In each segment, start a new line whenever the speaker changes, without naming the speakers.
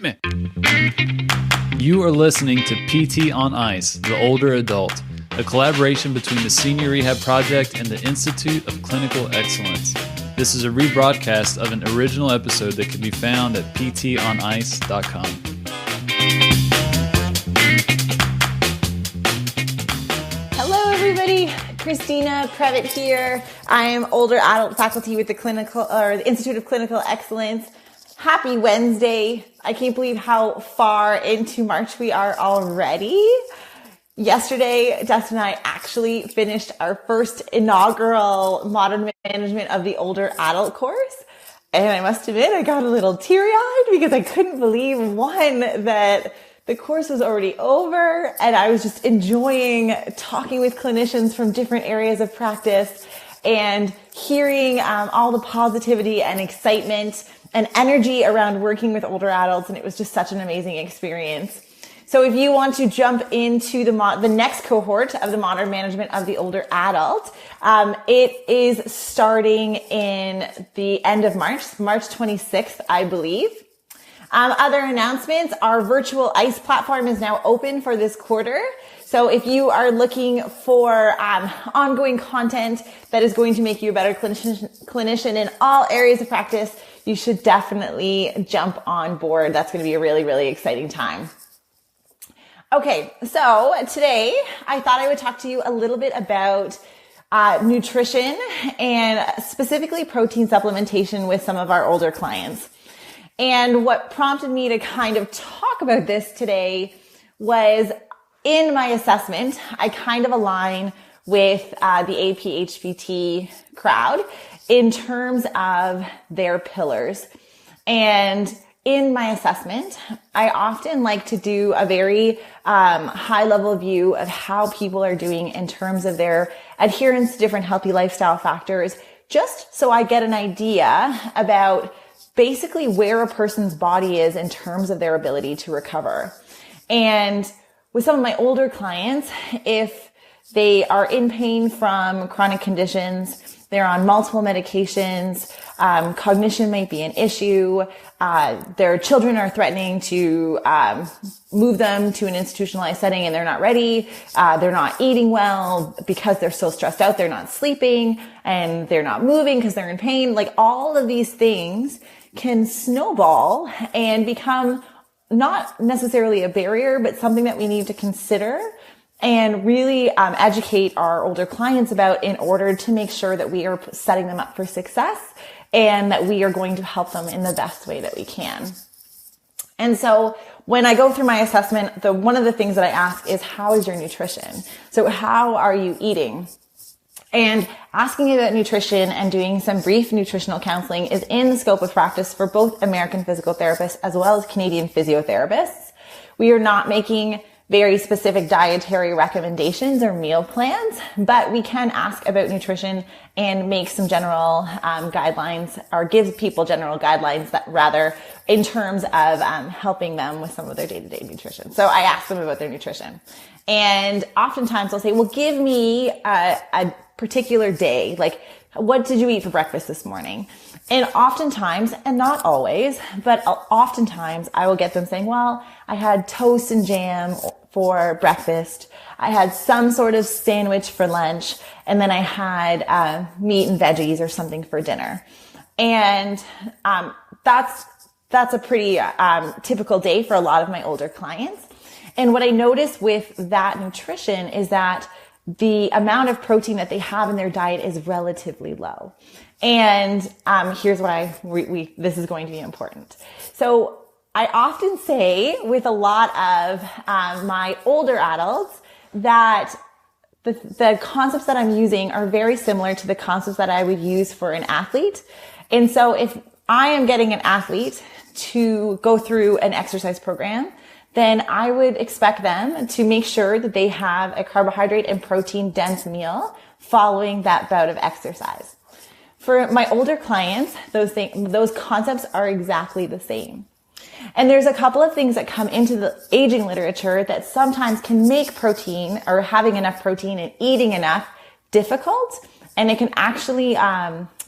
me. You are listening to PT on Ice, The Older Adult, a collaboration between the Senior Rehab Project and the Institute of Clinical Excellence. This is a rebroadcast of an original episode that can be found at ptonice.com.
Hello, everybody. Christina Previtt here. I am older adult faculty with the Institute of Clinical Excellence. Happy Wednesday. I can't believe how far into March we are already. Yesterday, Dustin and I actually finished our first inaugural Modern Management of the Older Adult course. And I must admit, I got a little teary-eyed because I couldn't believe, one, that the course was already over, and I was just enjoying talking with clinicians from different areas of practice and hearing all the positivity and excitement and energy around working with older adults, and it was just such an amazing experience. So if you want to jump into the next cohort of the Modern Management of the Older Adult, it is starting in the end of March 26th, I believe. Other announcements, our virtual ICE platform is now open for this quarter. So if you are looking for ongoing content that is going to make you a better clinician in all areas of practice, you should definitely jump on board. That's going to be a really, really exciting time. Okay, so today I thought I would talk to you a little bit about nutrition and specifically protein supplementation with some of our older clients. And what prompted me to kind of talk about this today was in my assessment, I kind of align with the APHPT crowd in terms of their pillars. And in my assessment, I often like to do a very high level view of how people are doing in terms of their adherence to different healthy lifestyle factors, just so I get an idea about basically where a person's body is in terms of their ability to recover. And with some of my older clients, if they are in pain from chronic conditions, they're on multiple medications, cognition might be an issue, their children are threatening to move them to an institutionalized setting and they're not ready, they're not eating well because they're so stressed out, they're not sleeping, and they're not moving because they're in pain. Like, all of these things can snowball and become not necessarily a barrier, but something that we need to consider and really educate our older clients about in order to make sure that we are setting them up for success and that we are going to help them in the best way that we can. And so when I go through my assessment, one of the things that I ask is, how is your nutrition? So how are you eating? And asking about nutrition and doing some brief nutritional counseling is in the scope of practice for both American physical therapists as well as Canadian physiotherapists. We are not making very specific dietary recommendations or meal plans, but we can ask about nutrition and make some general guidelines, or give people general guidelines that rather in terms of helping them with some of their day-to-day nutrition. So I ask them about their nutrition. And oftentimes they'll say, well, give me a particular day. Like, what did you eat for breakfast this morning? And oftentimes, and not always, but oftentimes I will get them saying, well, I had toast and jam for breakfast. I had some sort of sandwich for lunch. And then I had meat and veggies or something for dinner. And that's a pretty typical day for a lot of my older clients. And what I notice with that nutrition is that the amount of protein that they have in their diet is relatively low. And here's why this is going to be important. So I often say with a lot of my older adults that the concepts that I'm using are very similar to the concepts that I would use for an athlete. And so if I am getting an athlete to go through an exercise program, then I would expect them to make sure that they have a carbohydrate and protein dense meal following that bout of exercise. For my older clients, those concepts are exactly the same. And there's a couple of things that come into the aging literature that sometimes can make protein, or having enough protein and eating enough, difficult. And it can actually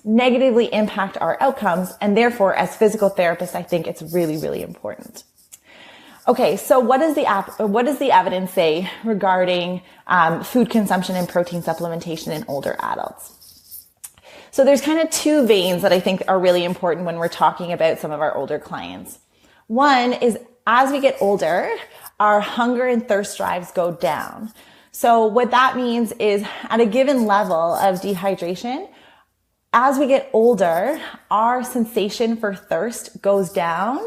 negatively impact our outcomes. And therefore, as physical therapists, I think it's really, really important. Okay, so what does the evidence say regarding food consumption and protein supplementation in older adults? So there's kind of two veins that I think are really important when we're talking about some of our older clients. One is as we get older, our hunger and thirst drives go down. So what that means is at a given level of dehydration, as we get older, our sensation for thirst goes down.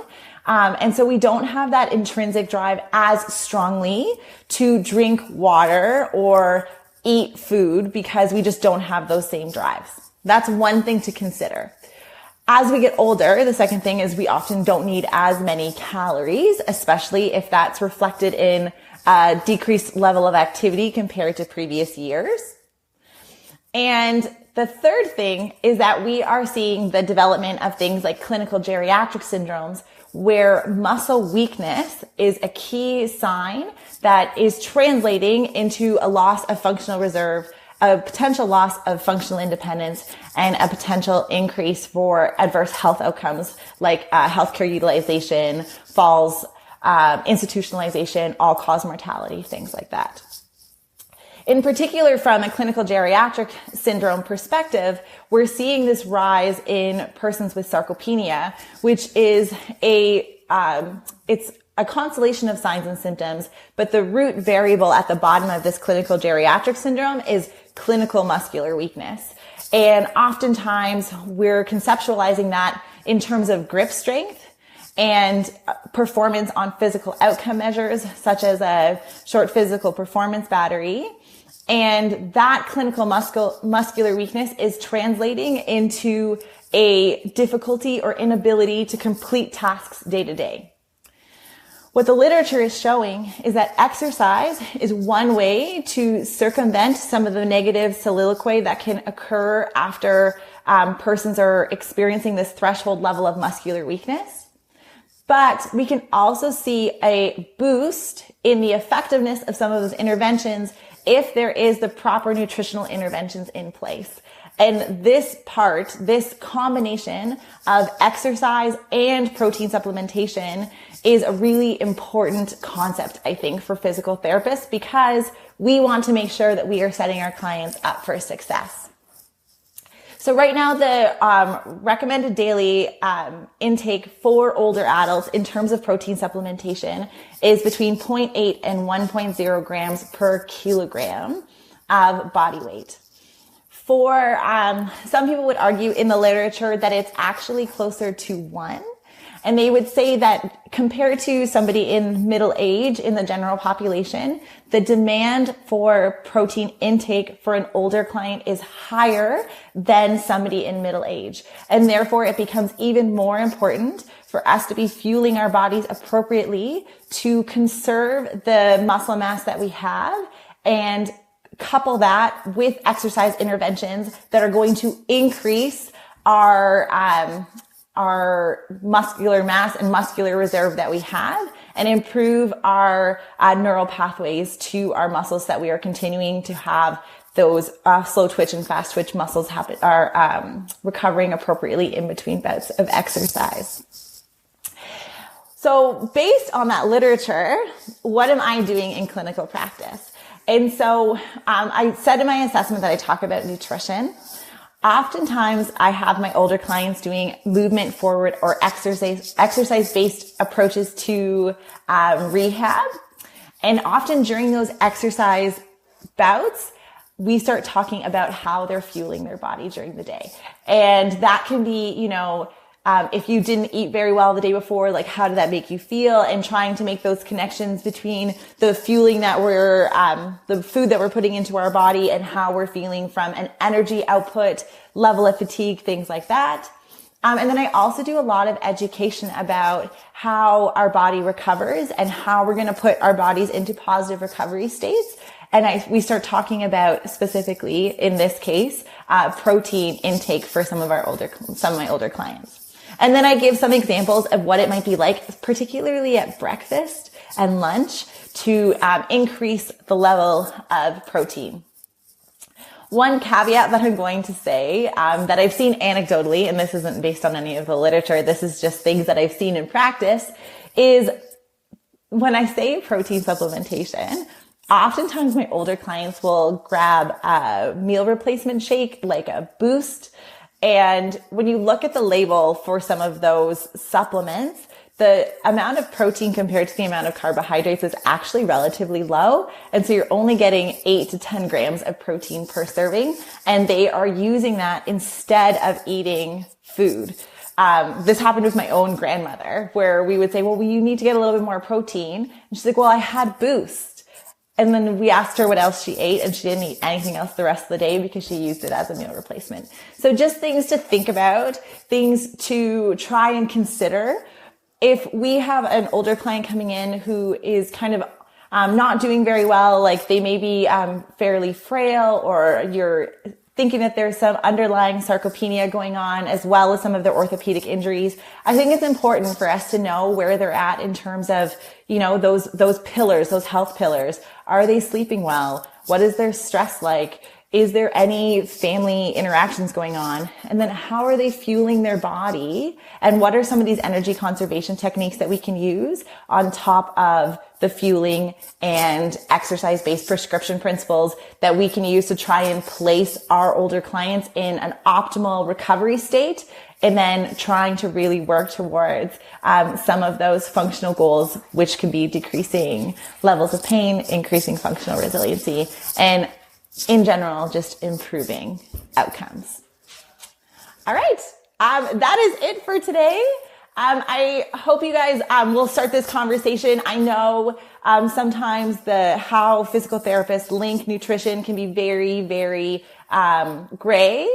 And so we don't have that intrinsic drive as strongly to drink water or eat food because we just don't have those same drives. That's one thing to consider. As we get older, the second thing is we often don't need as many calories, especially if that's reflected in a decreased level of activity compared to previous years. And the third thing is that we are seeing the development of things like clinical geriatric syndromes, where muscle weakness is a key sign that is translating into a loss of functional reserve, a potential loss of functional independence, and a potential increase for adverse health outcomes like healthcare utilization, falls, institutionalization, all-cause mortality, things like that. In particular, from a clinical geriatric syndrome perspective, we're seeing this rise in persons with sarcopenia, which is it's a constellation of signs and symptoms, but the root variable at the bottom of this clinical geriatric syndrome is clinical muscular weakness. And oftentimes we're conceptualizing that in terms of grip strength and performance on physical outcome measures, such as a short physical performance battery. And that clinical muscular weakness is translating into a difficulty or inability to complete tasks day to day. What the literature is showing is that exercise is one way to circumvent some of the negative soliloquy that can occur after persons are experiencing this threshold level of muscular weakness. But we can also see a boost in the effectiveness of some of those interventions if there is the proper nutritional interventions in place. And this combination of exercise and protein supplementation is a really important concept, I think, for physical therapists, because we want to make sure that we are setting our clients up for success. So right now, the recommended daily intake for older adults in terms of protein supplementation is between 0.8 and 1.0 grams per kilogram of body weight. For some people would argue in the literature that it's actually closer to 1. And they would say that compared to somebody in middle age in the general population, the demand for protein intake for an older client is higher than somebody in middle age. And therefore it becomes even more important for us to be fueling our bodies appropriately to conserve the muscle mass that we have and couple that with exercise interventions that are going to increase our muscular mass and muscular reserve that we have and improve our neural pathways to our muscles so that we are continuing to have those slow twitch and fast twitch muscles are recovering appropriately in between bouts of exercise. So based on that literature, what am I doing in clinical practice? And so I said in my assessment that I talk about nutrition. Oftentimes I have my older clients doing movement forward or exercise-based approaches to rehab. And often during those exercise bouts, we start talking about how they're fueling their body during the day. And that can be, if you didn't eat very well the day before, like how did that make you feel? And trying to make those connections between the fueling that the food that we're putting into our body and how we're feeling from an energy output, level of fatigue, things like that. And then I also do a lot of education about how our body recovers and how we're going to put our bodies into positive recovery states. And we start talking about specifically, in this case, protein intake for some of my older clients. And then I give some examples of what it might be like, particularly at breakfast and lunch, to increase the level of protein. One caveat that I'm going to say that I've seen anecdotally, and this isn't based on any of the literature, this is just things that I've seen in practice, is when I say protein supplementation, oftentimes my older clients will grab a meal replacement shake, like a Boost. And when you look at the label for some of those supplements, the amount of protein compared to the amount of carbohydrates is actually relatively low. And so you're only getting 8 to 10 grams of protein per serving. And they are using that instead of eating food. This happened with my own grandmother, where we would say, well, you need to get a little bit more protein. And she's like, well, I had Boost. And then we asked her what else she ate, and she didn't eat anything else the rest of the day because she used it as a meal replacement. So just things to think about, things to try and consider. If we have an older client coming in who is kind of not doing very well, like they may be fairly frail, or you're thinking that there's some underlying sarcopenia going on, as well as some of their orthopedic injuries, I think it's important for us to know where they're at in terms of, those pillars, those health pillars. Are they sleeping well? What is their stress like? Is there any family interactions going on? And then how are they fueling their body? And what are some of these energy conservation techniques that we can use on top of the fueling and exercise-based prescription principles that we can use to try and place our older clients in an optimal recovery state, and then trying to really work towards some of those functional goals, which can be decreasing levels of pain, increasing functional resiliency, and in general, just improving outcomes. All right. That is it for today. I hope you guys will start this conversation. I know sometimes how physical therapists link nutrition can be very, very gray.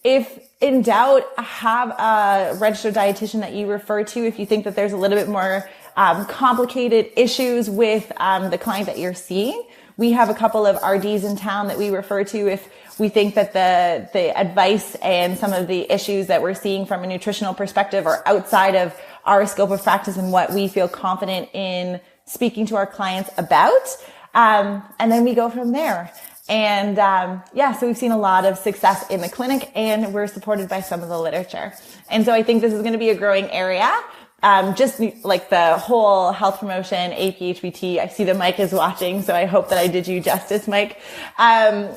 If in doubt, have a registered dietitian that you refer to if you think that there's a little bit more complicated issues with the client that you're seeing. We have a couple of RDs in town that we refer to if we think that the advice and some of the issues that we're seeing from a nutritional perspective are outside of our scope of practice and what we feel confident in speaking to our clients about. And then we go from there. And so we've seen a lot of success in the clinic, and we're supported by some of the literature. And so I think this is going to be a growing area. Just like the whole health promotion, APHBT. I see the Mike is watching, so I hope that I did you justice, Mike. So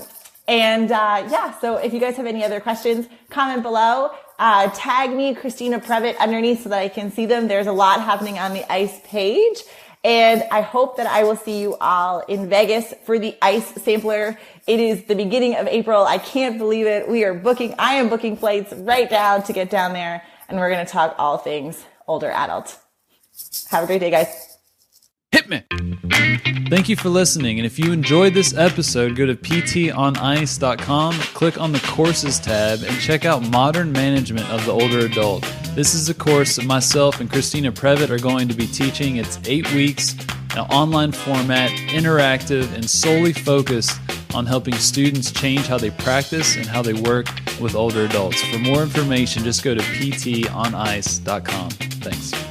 if you guys have any other questions, comment below. Tag me, Christina Previtt, underneath so that I can see them. There's a lot happening on the ICE page. And I hope that I will see you all in Vegas for the ICE sampler. It is the beginning of April. I can't believe it. I am booking flights right now to get down there, and we're going to talk all things older adult. Have a great day, guys.
Hit me. Thank you for listening. And if you enjoyed this episode, go to ptonice.com, click on the courses tab, and check out Modern Management of the Older Adult. This is a course that myself and Christina Previtt are going to be teaching. It's 8 weeks, an online format, interactive, and solely focused on helping students change how they practice and how they work with older adults. For more information, just go to ptonice.com. Thanks.